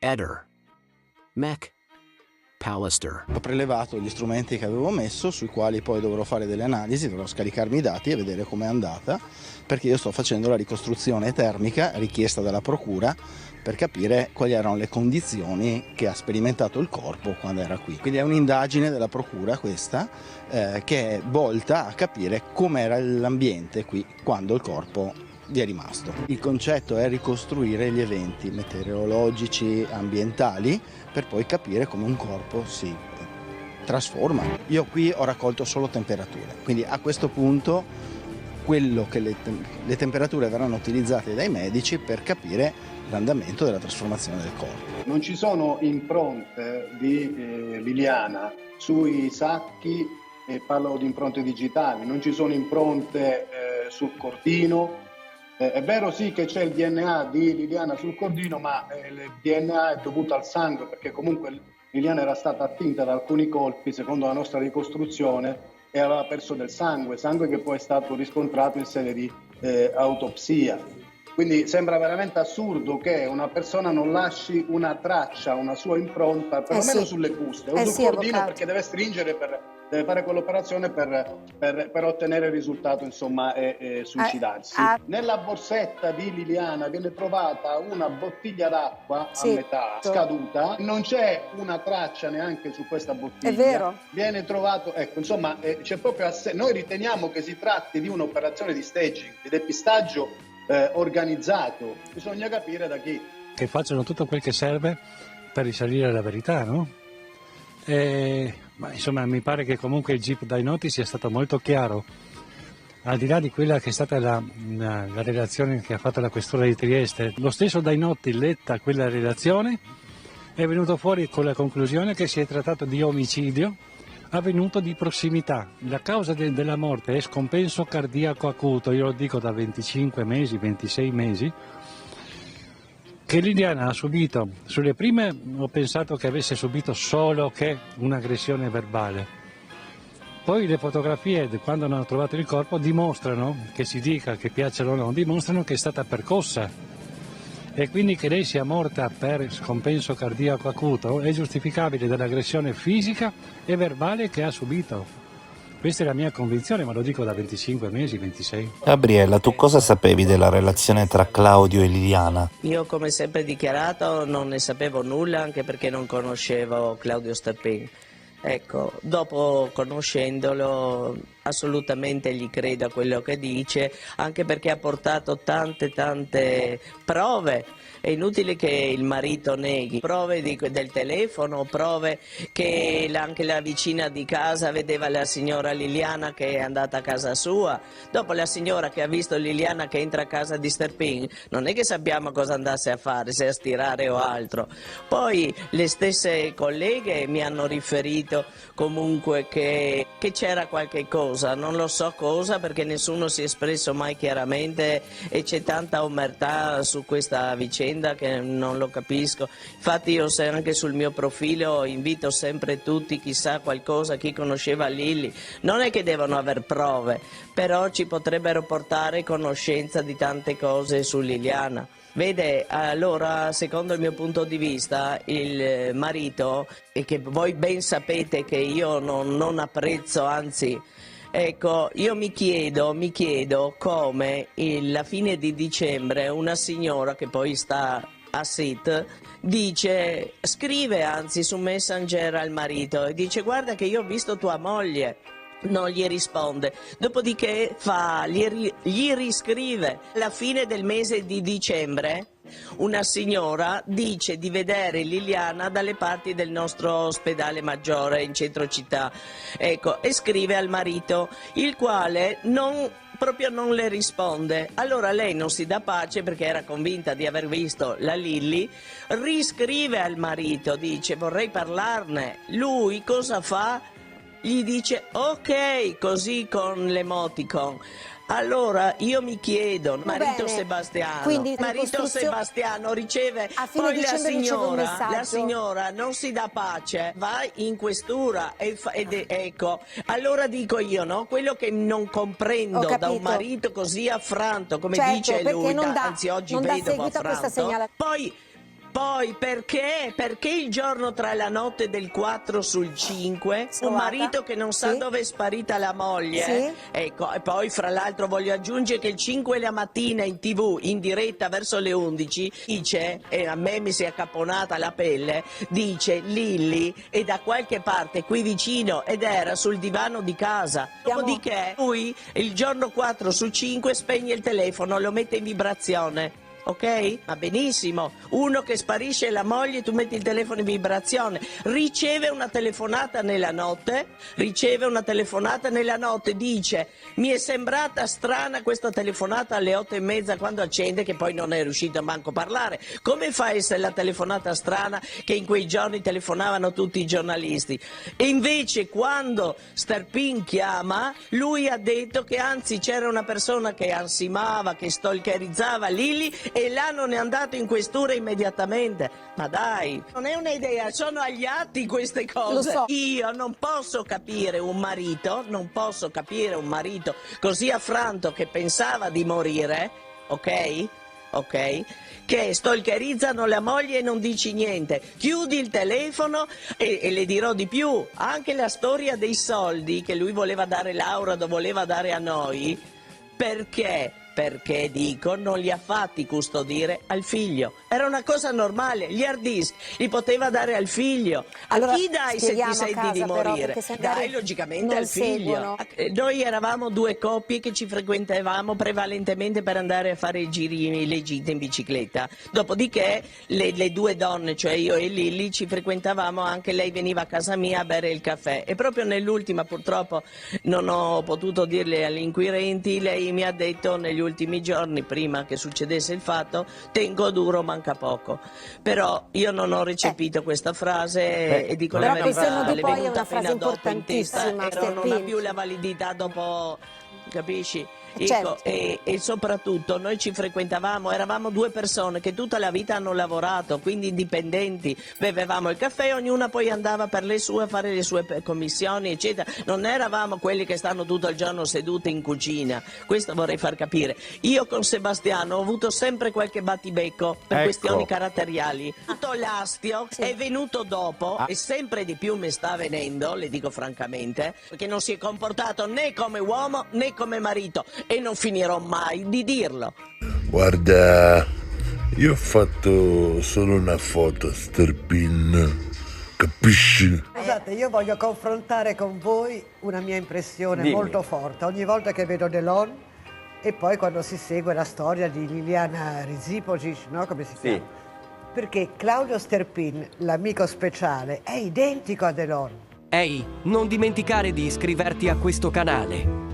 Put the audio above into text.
Eder, Mech, Pallister. Ho prelevato gli strumenti che avevo messo, sui quali poi dovrò fare delle analisi, dovrò scaricarmi i dati e vedere com'è andata, perché io sto facendo la ricostruzione termica richiesta dalla procura per capire quali erano le condizioni che ha sperimentato il corpo quando era qui. Quindi è un'indagine della procura questa, che è volta a capire com'era l'ambiente qui quando il corpo vi è rimasto. Il concetto è ricostruire gli eventi meteorologici, ambientali, per poi capire come un corpo si trasforma. Io qui ho raccolto solo temperature, quindi a questo punto quello che le temperature verranno utilizzate dai medici per capire l'andamento della trasformazione del corpo. Non ci sono impronte di Liliana sui sacchi, parlo di impronte digitali, non ci sono impronte sul cordino. È vero sì che c'è il DNA di Liliana sul cordino, ma il DNA è dovuto al sangue, perché comunque Liliana era stata attinta da alcuni colpi, secondo la nostra ricostruzione, e aveva perso del sangue che poi è stato riscontrato in sede di autopsia. Quindi sembra veramente assurdo che una persona non lasci una traccia, una sua impronta, perlomeno sulle buste o sul cordino, avvocato, perché deve stringere, deve fare quell'operazione per ottenere il risultato, insomma, e suicidarsi. Nella borsetta di Liliana viene trovata una bottiglia d'acqua a metà, scaduta, non c'è una traccia neanche su questa bottiglia. È vero. Viene trovato, ecco, insomma, c'è proprio noi riteniamo che si tratti di un'operazione di staging, di depistaggio organizzato. Bisogna capire da chi. Che facciano tutto quel che serve per risalire alla verità, no? Ma insomma, mi pare che comunque il GIP Dainotti sia stato molto chiaro, al di là di quella che è stata la relazione che ha fatto la questura di Trieste. Lo stesso Dainotti, letta quella relazione, è venuto fuori con la conclusione che si è trattato di omicidio avvenuto di prossimità. La causa della morte è scompenso cardiaco acuto, io lo dico da 25 mesi, 26 mesi, che Liliana ha subito. Sulle prime ho pensato che avesse subito solo che un'aggressione verbale. Poi le fotografie, quando hanno trovato il corpo, dimostrano, che si dica che piacciono o no, dimostrano che è stata percossa. E quindi che lei sia morta per scompenso cardiaco acuto è giustificabile dall'aggressione fisica e verbale che ha subito. Questa è la mia convinzione, ma lo dico da 25 mesi, 26. Gabriella, tu cosa sapevi della relazione tra Claudio e Liliana? Io, come sempre dichiarato, non ne sapevo nulla, anche perché non conoscevo Claudio Sterpin. Ecco, dopo conoscendolo assolutamente gli credo a quello che dice, anche perché ha portato tante prove. È inutile che il marito neghi prove del telefono, prove che anche la vicina di casa vedeva la signora Liliana che è andata a casa sua. Dopo la signora che ha visto Liliana che entra a casa di Sterpin, non è che sappiamo cosa andasse a fare, se a stirare o altro. Poi le stesse colleghe mi hanno riferito comunque che c'era qualche cosa, non lo so cosa, perché nessuno si è espresso mai chiaramente e c'è tanta omertà su questa vicenda che non lo capisco. Infatti io anche sul mio profilo invito sempre tutti, chi sa qualcosa, chi conosceva Lilli, non è che devono aver prove, però ci potrebbero portare conoscenza di tante cose su Liliana. Vede, allora, secondo il mio punto di vista, il marito, e che voi ben sapete che io non apprezzo, anzi, ecco, io mi chiedo come la fine di dicembre una signora che poi sta a SIT scrive anzi su Messenger al marito e dice: guarda che io ho visto tua moglie. Non gli risponde, dopodiché gli riscrive. Alla fine del mese di dicembre una signora dice di vedere Liliana dalle parti del nostro ospedale maggiore in centro città, ecco, e scrive al marito, il quale proprio non le risponde. Allora lei non si dà pace perché era convinta di aver visto la Lilli, riscrive al marito, dice vorrei parlarne. Lui cosa fa? Gli dice ok, così con l'emoticon. Allora io mi chiedo, marito Sebastiano riceve, poi la signora non si dà pace, va in questura ed ecco, allora dico io, no, quello che non comprendo da un marito così affranto, come dice lui, anzi oggi vedo affranto, poi Poi perché? Perché il giorno tra la notte del 4 sul 5, un marito che non sa dove è sparita la moglie, ecco, e poi fra l'altro voglio aggiungere che il 5 la mattina in TV, in diretta verso le 11, dice, e a me mi si è accapponata la pelle, dice Lilli è da qualche parte qui vicino ed era sul divano di casa. Dopodiché lui il giorno 4 su 5 spegne il telefono, lo mette in vibrazione. Ok? Va benissimo. Uno che sparisce la moglie, tu metti il telefono in vibrazione, riceve una telefonata nella notte, dice mi è sembrata strana questa telefonata alle 8:30 quando accende, che poi non è riuscito a manco parlare. Come fa a essere la telefonata strana che in quei giorni telefonavano tutti i giornalisti? E invece quando Sterpin chiama, lui ha detto che anzi c'era una persona che ansimava, che stalkerizzava Lilli, e là non è andato in questura immediatamente. Ma dai, non è un'idea, sono agli atti queste cose. Lo so. Io non posso capire un marito così affranto che pensava di morire, ok? Che stalkerizzano la moglie e non dici niente. Chiudi il telefono e le dirò di più, anche la storia dei soldi che lui voleva dare Laura, voleva dare a noi, perché dico non li ha fatti custodire al figlio. Era una cosa normale, gli hard disk li poteva dare al figlio. Allora, a chi dai se ti senti di morire? Dai logicamente al figlio. Noi eravamo due coppie che ci frequentavamo prevalentemente per andare a fare i giri, le gite in bicicletta. Dopodiché le due donne, cioè io e Lilli, ci frequentavamo anche, lei veniva a casa mia a bere il caffè. E proprio nell'ultima, purtroppo non ho potuto dirle agli inquirenti, lei mi ha detto negli ultimi giorni, prima che succedesse il fatto, tengo duro manca poco. Però io non ho recepito questa frase e dico la verità, le è venuta appena dopo in testa, non ha più la validità dopo, capisci? Ecco, e soprattutto noi ci frequentavamo, eravamo due persone che tutta la vita hanno lavorato, quindi indipendenti, bevevamo il caffè, ognuna poi andava per le sue a fare le sue commissioni eccetera, non eravamo quelli che stanno tutto il giorno seduti in cucina. Questo vorrei far capire. Io con Sebastiano ho avuto sempre qualche battibecco per questioni caratteriali. Tutto l'astio è venuto dopo e sempre di più mi sta venendo, le dico francamente, perché non si è comportato né come uomo né come marito. E non finirò mai di dirlo. Guarda, io ho fatto solo una foto a Sterpin, capisci? Scusate, io voglio confrontare con voi una mia impressione molto forte. Ogni volta che vedo Delon e poi quando si segue la storia di Liliana Rizipogic, no? Come si chiama? Perché Claudio Sterpin, l'amico speciale, è identico a Delon. Ehi, non dimenticare di iscriverti a questo canale.